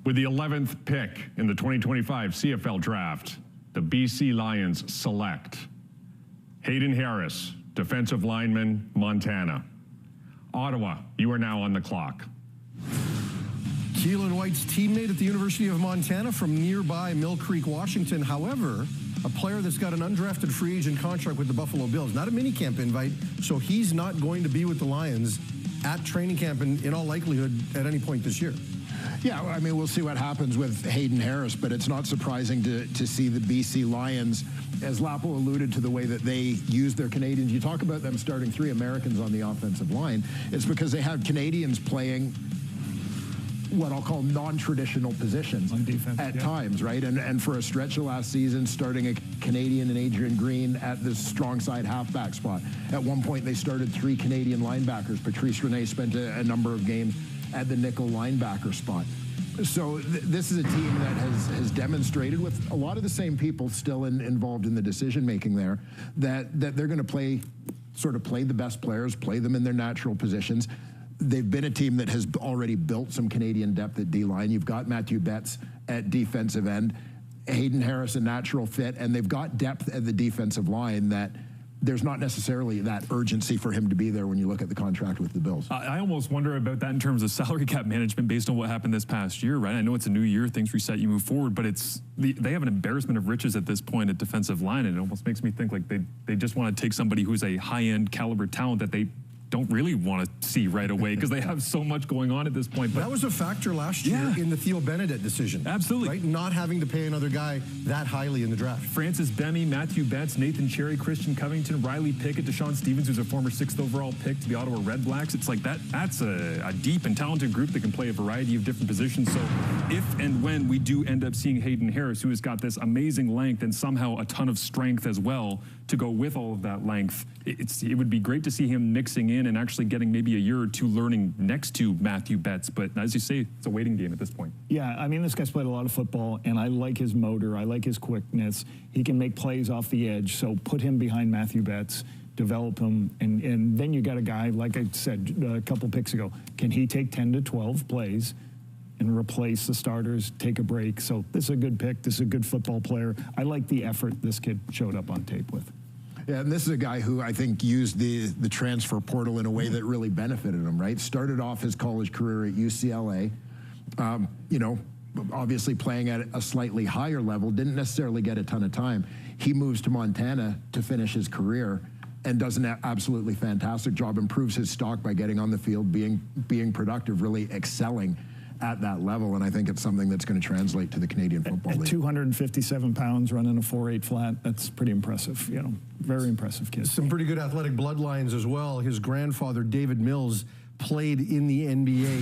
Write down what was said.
With the 11th pick in the 2025 CFL Draft, the BC Lions select Hayden Harris, defensive lineman, Montana. Ottawa, you are now on the clock. Keelan White's teammate at the University of Montana from nearby Mill Creek, Washington. However, a player that's got an undrafted free agent contract with the Buffalo Bills. Not a minicamp invite, so he's not going to be with the Lions at training camp in all likelihood at any point this year. Yeah, I mean, we'll see what happens with Hayden Harris, but it's not surprising to see the BC Lions, as Lapo alluded to the way that they use their Canadians. You talk about them starting 3 Americans on the offensive line. It's because they have Canadians playing what I'll call non-traditional positions on defense at times, right? And for a stretch of last season, starting a Canadian and Adrian Green at the strong side halfback spot. At one point, they started 3 Canadian linebackers. Patrice Rene spent a number of games at the nickel linebacker spot. So this is a team that has demonstrated, with a lot of the same people still involved in the decision-making there, that they're going to play the best players, play them in their natural positions. They've been a team that has already built some Canadian depth at D-line. You've got Matthew Betts at defensive end, Hayden Harris, a natural fit, and they've got depth at the defensive line that there's not necessarily that urgency for him to be there when you look at the contract with the Bills. I almost wonder about that in terms of salary cap management based on what happened this past year, right? I know it's a new year, things reset, you move forward, but they have an embarrassment of riches at this point at defensive line, and it almost makes me think like they just want to take somebody who's a high-end caliber talent that they don't really want to see right away because they have so much going on at this point. But that was a factor last year in the Theo Benedett decision. Absolutely. Right? Not having to pay another guy that highly in the draft. Francis Bemi, Matthew Betts, Nathan Cherry, Christian Covington, Riley Pickett, Deshaun Stevens, who's a former 6th overall pick to the Ottawa Red Blacks. It's like that's a deep and talented group that can play a variety of different positions. So if and when we do end up seeing Hayden Harris, who has got this amazing length and somehow a ton of strength as well to go with all of that length, it would be great to see him mixing in and actually getting maybe a year or two learning next to Matthew Betts. But as you say, it's a waiting game at this point. Yeah, I mean, this guy's played a lot of football, and I like his motor. I like his quickness. He can make plays off the edge, so put him behind Matthew Betts, develop him, and then you got a guy, like I said a couple picks ago, can he take 10 to 12 plays and replace the starters, take a break? So this is a good pick. This is a good football player. I like the effort this kid showed up on tape with. Yeah, and this is a guy who I think used the transfer portal in a way that really benefited him, right? Started off his college career at UCLA, you know, obviously playing at a slightly higher level, didn't necessarily get a ton of time. He moves to Montana to finish his career and does an absolutely fantastic job, improves his stock by getting on the field, being productive, really excelling at that level, and I think it's something that's going to translate to the Canadian Football League. 257 pounds, running a 4.8 flat, that's pretty impressive, you know, very impressive kid. Some pretty good athletic bloodlines as well. His grandfather, David Mills, played in the NBA.